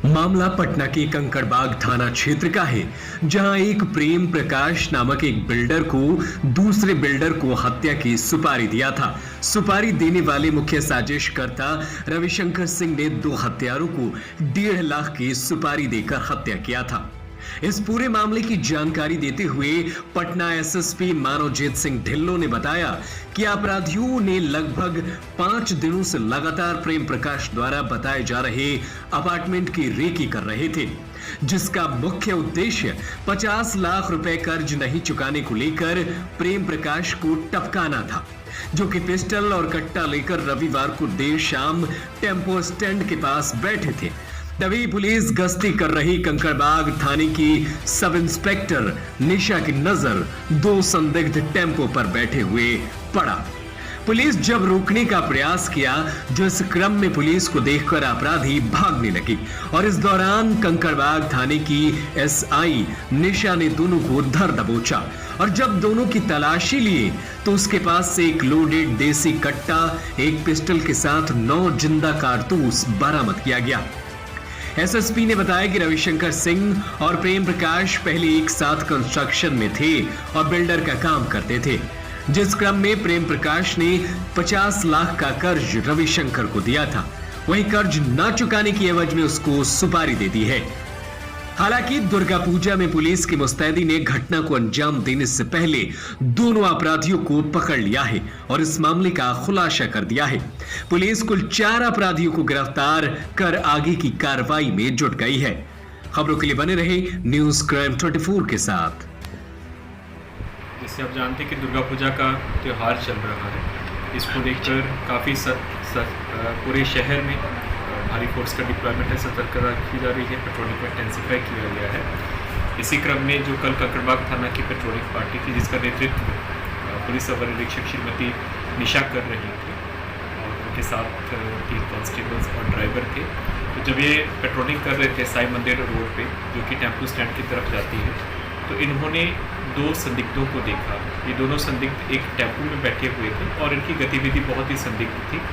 मामला पटना के कंकड़बाग थाना क्षेत्र का है, जहां एक प्रेम प्रकाश नामक एक बिल्डर को दूसरे बिल्डर को हत्या की सुपारी दिया था। सुपारी देने वाले मुख्य साजिशकर्ता रविशंकर सिंह ने दो हत्यारों को 1.5 लाख की सुपारी देकर हत्या किया था। इस पूरे मामले की जानकारी देते हुए पटना एसएसपी मानवजीत सिंह ढिल्लों ने बताया कि अपराधियों ने लगभग 5 दिनों से लगातार प्रेम प्रकाश द्वारा बताए जा रहे अपार्टमेंट की रेकी कर रहे थे, जिसका मुख्य उद्देश्य 50 लाख रुपए कर्ज नहीं चुकाने को लेकर प्रेम प्रकाश को टपकाना था, जो कि पिस्टल और कट्टा लेकर रविवार को देर शाम टेम्पो स्टैंड के पास बैठे थे। तभी पुलिस गश्ती कर रही कंकड़बाग थाने की सब इंस्पेक्टर निशा की नजर दो संदिग्ध टेम्पो पर बैठे हुए पड़ा। पुलिस जब रोकने का प्रयास किया, जिस क्रम में पुलिस को देखकर अपराधी भागने लगे और इस दौरान कंकड़बाग थाने की एसआई निशा ने दोनों को धर दबोचा और जब दोनों की तलाशी लिए तो उसके पास से एक लोडेड देसी कट्टा, एक पिस्टल के साथ 9 जिंदा कारतूस बरामद किया गया। एसएसपी ने बताया कि रविशंकर सिंह और प्रेम प्रकाश पहले एक साथ कंस्ट्रक्शन में थे और बिल्डर का काम करते थे, जिस क्रम में प्रेम प्रकाश ने 50 लाख का कर्ज रविशंकर को दिया था। वहीं कर्ज न चुकाने की एवज में उसको सुपारी दे दी है। हालांकि दुर्गा पूजा में पुलिस की मुस्तैदी ने घटना को अंजाम देने से पहले दोनों अपराधियों को पकड़ लिया है और इस मामले का खुलासा कर दिया है। पुलिस कुल 4 अपराधियों को गिरफ्तार कर आगे की कार्रवाई में जुट गई है। खबरों के लिए बने रहे न्यूज क्राइम 24 के साथ। जैसे आप जानते हैं कि दुर्गा पूजा का त्यौहार चल रहा है, इसको लेकर काफ़ी पूरे शहर में भारी फोर्स का डिप्लॉयमेंट है, सतर्कता रखी जा रही है, पेट्रोलिंग को इंटेंसिफाई किया गया है। इसी क्रम में जो कल कंकड़बाग थाना की पेट्रोलिंग पार्टी थी, जिसका नेतृत्व पुलिस अवर निरीक्षक श्रीमती निशा कर रही थी और उनके साथ 3 कांस्टेबल्स और ड्राइवर थे, तो जब ये पेट्रोलिंग कर रहे थे साई मंदिर रोड पे, जो कि टेम्पो स्टैंड की तरफ जाती है, तो इन्होंने 2 संदिग्धों को देखा। ये दोनों संदिग्ध एक टेम्पो में बैठे हुए थे और इनकी गतिविधि बहुत ही संदिग्ध थी।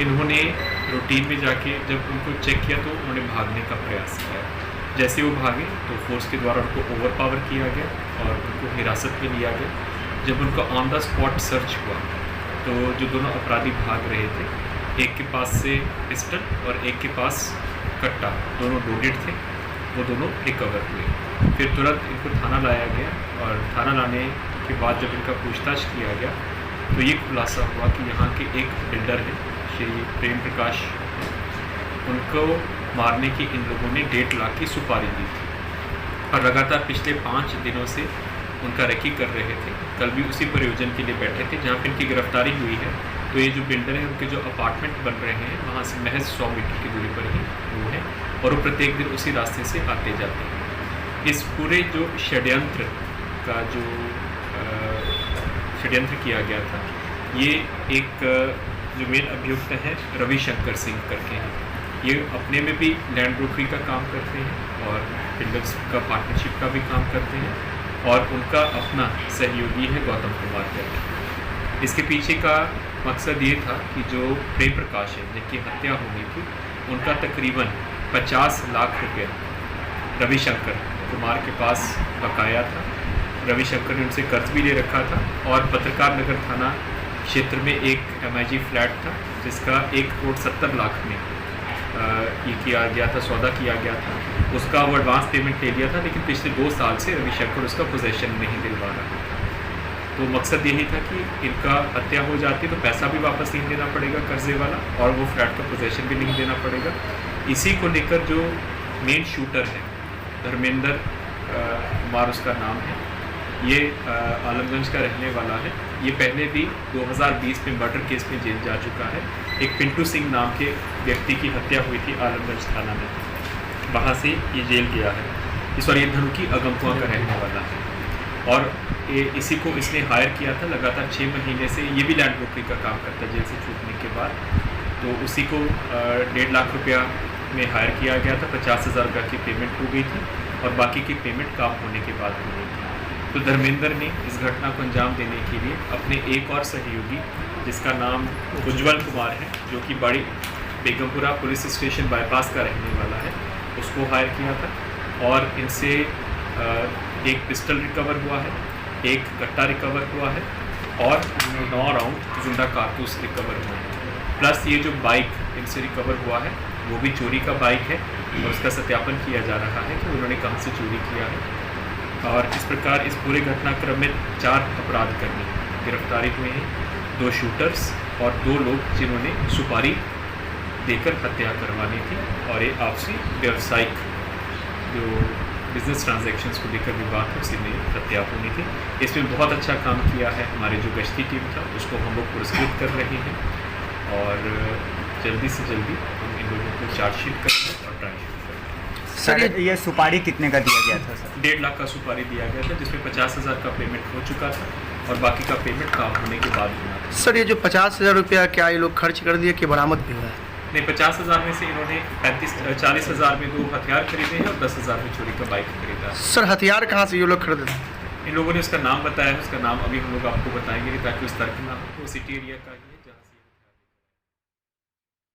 इन्होंने रूटीन में जाके जब उनको चेक किया तो उन्होंने भागने का प्रयास किया। जैसे वो भागे तो फोर्स के द्वारा उनको ओवरपावर किया गया और उनको हिरासत में लिया गया। जब उनका ऑन द स्पॉट सर्च हुआ तो जो दोनों अपराधी भाग रहे थे, एक के पास से पिस्टल और एक के पास कट्टा, दोनों लोडेड थे, वो दोनों रिकवर हुए। फिर तुरंत इनको थाना लाया गया और थाना लाने के बाद जब इनका पूछताछ किया गया तो ये खुलासा हुआ कि यहाँ के एक बिल्डर है श्री प्रेम प्रकाश, उनको मारने की इन लोगों ने 1.5 लाख की सुपारी दी थी और लगातार पिछले 5 दिनों से उनका रेकी कर रहे थे। कल भी उसी प्रयोजन के लिए बैठे थे जहाँ पर इनकी गिरफ्तारी हुई है। तो ये जो बिल्डर है, उनके जो अपार्टमेंट बन रहे हैं वहाँ से महज 100 मीटर की दूरी पर ही वो है और वो प्रत्येक दिन उसी रास्ते से आते जाते हैं। इस पूरे जो षड्यंत्र का जो षड्यंत्र किया गया था, ये एक जो मेन अभियुक्त है रविशंकर सिंह करके हैं। ये अपने में भी लैंड ब्रोकरी का काम करते हैं और बिल्डर्स का पार्टनरशिप का भी काम करते हैं और उनका अपना सहयोगी है गौतम कुमार करके। इसके पीछे का मकसद ये था कि जो प्रेम प्रकाश है जिनकी हत्या हुई थी, उनका तकरीबन 50 लाख रुपया रविशंकर कुमार के पास बकाया था। रविशंकर ने उनसे कर्ज भी ले रखा था और पत्रकार नगर थाना क्षेत्र में एक MIG फ्लैट था जिसका 1,70 लाख में ये किया गया था, सौदा किया गया था। उसका वो एडवांस पेमेंट ले लिया था, लेकिन पिछले 2 साल से रविशंकर उसका पोजेशन नहीं दिलवा रहा था। तो मकसद यही था कि इनका हत्या हो जाती तो पैसा भी वापस नहीं देना पड़ेगा कर्जे वाला और वो फ्लैट का पोजेशन भी नहीं देना पड़ेगा। इसी को लेकर जो मेन शूटर है धर्मेंद्र कुमार उसका नाम है, ये आलमगंज का रहने वाला है। ये पहले भी 2020 में मर्डर केस में जेल जा चुका है। एक पिंटू सिंह नाम के व्यक्ति की हत्या हुई थी आलमगंज थाना में, वहाँ से ये जेल गया है। इस बार ये धनुकी अगमकुआं का रहने वाला है और इसी को इसने हायर किया था लगातार 6 महीने से। ये भी लैंड ब्रोकरी का काम करता है जेल से छूटने के बाद। तो उसी को 1.5 लाख रुपया में हायर किया गया था। 50,000 रुपये की पेमेंट हो गई थी और बाकी की पेमेंट काम होने के बाद हो गई थी। तो धर्मेंद्र ने इस घटना को अंजाम देने के लिए अपने एक और सहयोगी, जिसका नाम उज्जवल कुमार है, जो कि बड़ी बेगमपुरा पुलिस स्टेशन बाईपास का रहने वाला है, उसको हायर किया था और इनसे एक पिस्टल रिकवर हुआ है, एक कट्टा रिकवर हुआ है और 9 राउंड जिंदा कारतूस रिकवर हुए हैं। प्लस ये जो बाइक इनसे रिकवर हुआ है वो भी चोरी का बाइक है और उसका सत्यापन किया जा रहा है कि उन्होंने कहाँ से चोरी किया है। और इस प्रकार इस पूरे घटनाक्रम में 4 अपराधकर्मी गिरफ्तारी हुए हैं, 2 शूटर्स और 2 लोग जिन्होंने सुपारी देकर हत्या करवानी थी और ये आपसी व्यवसायिक जो बिजनेस ट्रांजैक्शंस को लेकर विवाद है उसी में हत्या होनी थी। इसमें बहुत अच्छा काम किया है हमारे जो गश्ती टीम था, उसको हम लोग पुरस्कृत कर रहे हैं और जल्दी से जल्दी हम इन लोगों को चार्जशीट करेंगे और ट्रायल शीट करेंगे। सर ये सुपारी कितने का दिया गया था सर? 1.5 लाख का सुपारी दिया गया था जिसमें 50,000 का पेमेंट हो चुका था और बाकी का पेमेंट काम होने के बाद होना था। सर ये जो 50,000 रुपया क्या ये लोग खर्च कर दिए कि बरामद भी हुआ है? नहीं, 50,000 में से इन्होंने 40,000 में 2 हथियार खरीदे हैं और 10,000 में चोरी का बाइक खरीदा। सर हथियार कहाँ से ये लोग खरीदे थे? इन लोगों ने उसका नाम बताया है, उसका नाम अभी हम लोग आपको बताएंगे ताकि उस तर्क ना हो। वो सिटी एरिया का ही है जहाँ से